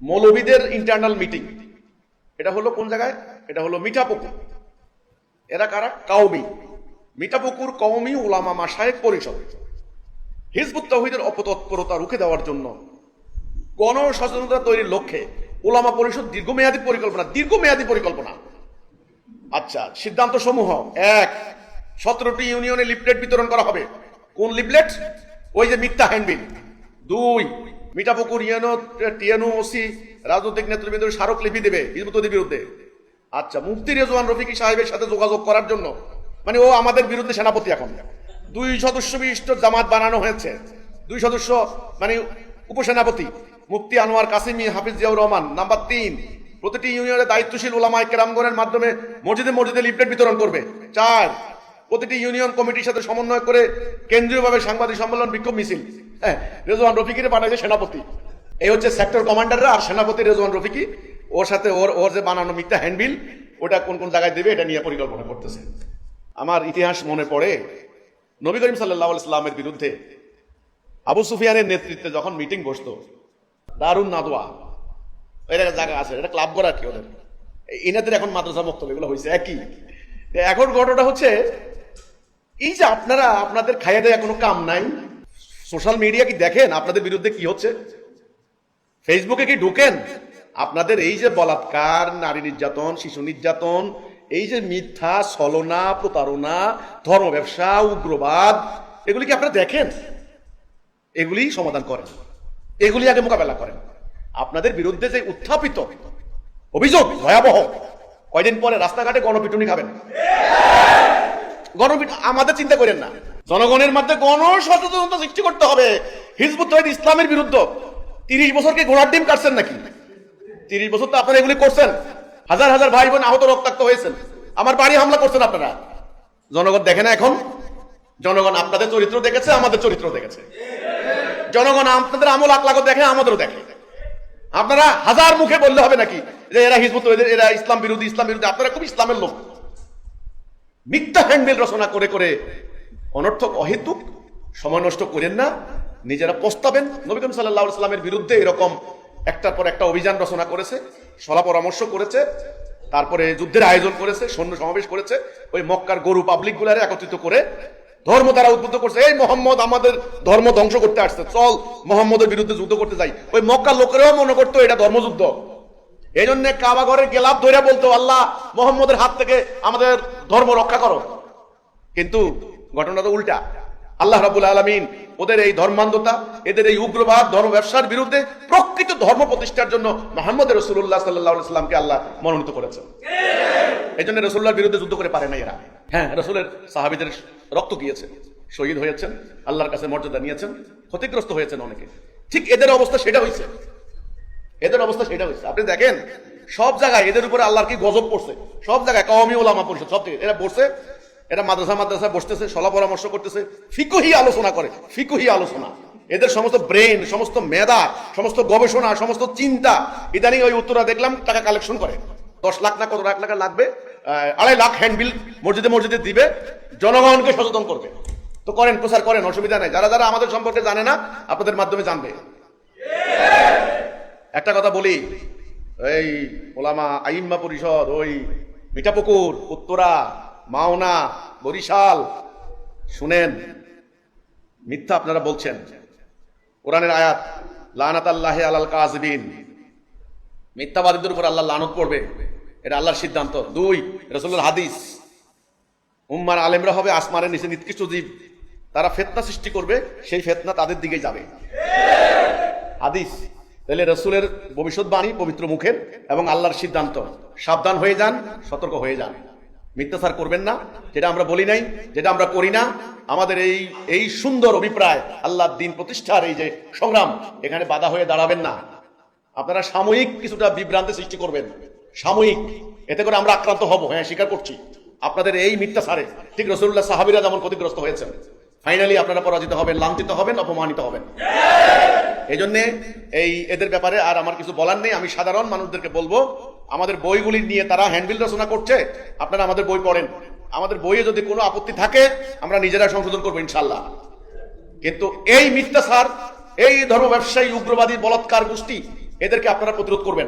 মৌলবীদের internal meeting, এটা হলো কোন জায়গায়? এটা হলো মিঠাপুকুর। এরা কারা? কাউমি মিঠাপুকুর কওমি উলামা মাশায়েখ পরিষদ। হিজবুত তাওহীদের অপতৎপরতা রুখে দেওয়ার জন্য, গণ সচেতনতা তৈরির লক্ষ্যে উলামা পরিষদ দীর্ঘমেয়াদী পরিকল্পনা। আচ্ছা, সিদ্ধান্ত সমূহ: ১, 17টি ইউনিয়নে লিফলেট বিতরণ করা হবে। কোন লিফলেট? ওই যে মিথ্যা হ্যান্ডবিল। ২, মিঠাপুকুর টিএনওসি রাজনৈতিক নেতৃবৃন্দের স্মারকলিপি দেবে হিজবুতের বিরুদ্ধে। আচ্ছা, মুফতি রেজওয়ান রফিকি সাহেবের সাথে যোগাযোগ করার জন্য, মানে ও আমাদের বিরুদ্ধে সেনাপতি। এখন 2 সদস্য বিশিষ্ট জামাত বানানো হয়েছে। 2 সদস্য মানে উপসেনাপতি মুফতি আনোয়ার কাসিমি, হাফিজ জিয়াউর রহমান। নাম্বার 3, প্রতিটি ইউনিয়নের দায়িত্বশীল উলামায়ে কেরামগণের মাধ্যমে মসজিদে মসজিদে লিফলেট বিতরণ করবে। 4, প্রতিটি ইউনিয়ন কমিটির সাথে সমন্বয় করে কেন্দ্রীয়ভাবে সাংবাদিক সম্মেলন, বিক্ষোভ মিছিল। হ্যাঁ, রেজওয়ান রফিকিরে বানাইছে সেনাপতি। এই হচ্ছে সেক্টর কমান্ডাররা, আর সেনাপতি রেজওয়ান রফিকি। ওর সাথে ওর যে বানানো মিথ্যা হ্যান্ডবিল, ওটা কোন কোন জায়গায় দেবে এটা নিয়ে পরিকল্পনা করতেছে। আমার ইতিহাস মনে পড়ে, নবী করিম সাল্লাল্লাহু আলাইহি সাল্লামের বিরুদ্ধে আবু সুফিয়ানের নেতৃত্বে যখন মিটিং বসতো, দারুন নাদওয়া, এর একটা জায়গা আছে, এটা ক্লাব করা কি ওদের, ইনাদের এখন মাদ্রাসা মুক্ত, এগুলো হয়েছে একই। এখন ঘটনাটা হচ্ছে এই যে আপনারা আপনাদের খাইয়া দেয়া কোনো কাম নাই, সোশ্যাল মিডিয়া কি দেখেন আপনাদের বিরুদ্ধে কি হচ্ছে? ফেসবুকে কি ঢুকেন? আপনাদের এই যে বলাৎকার, নারী নির্যাতন, শিশু নির্যাতন, এই যে মিথ্যা, ছলনা, প্রতারণা, ধর্ম ব্যবসা, উগ্রবাদ, এগুলি কি আপনারা দেখেন? এগুলি সমাধান করেন, এগুলি আগে মোকাবেলা করেন। আপনাদের বিরুদ্ধে যে উত্থাপিত অভিযোগ ভয়াবহ, কয়দিন পরে রাস্তাঘাটে গণপিটুনি খাবেন। আমাদের চিন্তা করেন না, জনগণের মধ্যে গণ সচেতনতা সৃষ্টি করতে হবে। হিজবুত তাওহীদ ইসলামের বিরুদ্ধে 30 বছরকে ঘোড়ার ডিম কাটছেন নাকি? 30 বছর তো আপনারা এগুলি করছেন, হাজার হাজার ভাই বোন আহত, রক্তাক্ত হয়েছেন, আমার বাড়ি হামলা করছেন আপনারা। জনগণ দেখে না এখন? জনগণ আপনাদের চরিত্র দেখেছে, আমাদের চরিত্র দেখেছে। জনগণ আপনাদের আমল আকলাকও দেখে, আমাদেরও দেখে। আপনারা হাজার মুখে বললে হবে নাকি যে এরা হিজবুত তাওহীদের, এরা ইসলাম বিরোধী, ইসলাম বিরোধী? আপনারা খুব ইসলামের লোক। মিথ্যা হ্যান্ডবিল রচনা করে করে অনর্থক অহেতুক সময় নষ্ট করেন না, নিজেরা পস্তাবেন। নবী করিম সাল্লাল্লাহু আলাইহি সাল্লামের বিরুদ্ধে এরকম একটার পর একটা অভিযান রচনা করেছে, সলা পরামর্শ করেছে, তারপরে যুদ্ধের আয়োজন করেছে, সৈন্য সমাবেশ করেছে, ওই মক্কার গরু পাবলিক গুলারে একত্রিত করে ধর্ম তারা উদ্বুদ্ধ করছে। এই মোহাম্মদ আমাদের ধর্ম ধ্বংস করতে আসছে, চল মোহাম্মদের বিরুদ্ধে যুদ্ধ করতে যাই। ওই মক্কার লোকেরাও মনে করতো এটা ধর্মযুদ্ধ। এই জন্য কাবা ঘরের গেলাপ ধরে বলতো, আল্লাহ মোহাম্মদের হাত থেকে আমাদের ধর্ম রক্ষা করো। কিন্তু ঘটনা তো উল্টা। আল্লাহ রাব্বুল আলামিন ওদের এই ধর্মান্ধতা, এদের এই উগ্রবাদ, ধর্ম ব্যবসার বিরুদ্ধে প্রকৃত ধর্ম প্রতিষ্ঠার জন্য মুহাম্মদ রাসূলুল্লাহ সাল্লাল্লাহু আলাইহি ওয়াসাল্লামকে আল্লাহ মনোনীত করেছেন। এই জন্য রাসূলুল্লাহর বিরুদ্ধে যুদ্ধ করে পারে না এরা। হ্যাঁ, রাসূলের সাহাবীদের রক্ত গিয়েছে, শহীদ হয়েছেন, আল্লাহর কাছে মর্যাদা নিয়েছেন, ক্ষতিগ্রস্ত হয়েছেন অনেকে। ঠিক এদের অবস্থা সেটা হয়েছে, এদের অবস্থা সেটা হয়েছে। আপনি দেখেন সব জায়গায় এদের উপরে আল্লাহর কি গজব পড়ছে। সব জায়গায় কওমি উলামা পরিষদ, সব থেকে এরা বসে, এরা মাদ্রাসা বসতেছে, সলা পরামর্শ করতেছে, ফিকহি আলোচনা করে, ফিকহি আলোচনা। এদের সমস্ত ব্রেন, সমস্ত মেধা, সমস্ত গবেষণা, সমস্ত চিন্তা, ইদানিং ওই উত্তরা দেখলাম টাকা কালেকশন করে। 10 লাখ না কত লাখ টাকা লাগবে, 2.5 লাখ হ্যান্ডবিল মসজিদে মসজিদে দিবে, জনগণকে সচেতন করবে। তো করেন, প্রচার করেন, অসুবিধা নেই। যারা যারা আমাদের সম্পর্কে জানে না, আপনাদের মাধ্যমে জানবে। একটা কথা বলি, এই ওলামা আইম্মা পরিষদ, ওই মিঠাপুকুর, উত্তরা, মাওনা, বরিশাল, শুনেন, মিথ্যা আপনারা বলছেন। কোরআনের আয়াত, লানাতাল্লাহি আলাল কাযিবিন, মিথ্যাবাদীদের উপর আল্লাহ লানত পড়বে, এটা আল্লাহর সিদ্ধান্ত। 2, রাসূলুল্লাহর হাদিস, উম্মার আলেমরা হবে আসমানের নিচে নিকৃষ্ট জীব, তারা ফিতনা সৃষ্টি করবে, সেই ফিতনা তাদের দিকে যাবে। হাদিস। তাহলে রাসূলের ভবিষ্যৎবাণী পবিত্র মুখের এবং আল্লাহর সিদ্ধান্ত। সাবধান হয়ে যান, সতর্ক হয়ে যান, মিথ্যাচার করবেন না। যেটা আমরা বলি নাই, যেটা আমরা করি না, আমাদের এই সুন্দর অভিপ্রায়, আল্লাহর দ্বীন প্রতিষ্ঠার এই যে সংগ্রাম, এখানে বাধা হয়ে দাঁড়াবেন না। আপনারা সাময়িক কিছুটা বিভ্রান্তি সৃষ্টি করবেন, সাময়িক, এতে করে আমরা আক্রান্ত হব। হ্যাঁ, স্বীকার করছি, আপনাদের এই মিথ্যাচারে ঠিক রাসূলুল্লাহ সাহাবীরা যেমন ক্ষতিগ্রস্ত হয়েছেন, ফাইনালি আপনারা পরাজিত হবেন, লাঞ্ছিত হবেন, অপমানিত হবেন। এই জন্যে এদের ব্যাপারে আর আমার কিছু বলার নেই। আমি সাধারণ মানুষদেরকে বলবো, আমাদের বইগুলি নিয়ে তারা হ্যান্ডবিল রচনা করছে, আপনারা আমাদের বই পড়েন। আমাদের বইয়ে যদি কোনো আপত্তি থাকে আমরা নিজেরা সংশোধন করবো ইনশাল্লাহ। কিন্তু এই মিথ্যাচার, এই ধর্ম ব্যবসায়ী, উগ্রবাদী, বলাৎকার গোষ্ঠী, এদেরকে আপনারা প্রতিরোধ করবেন।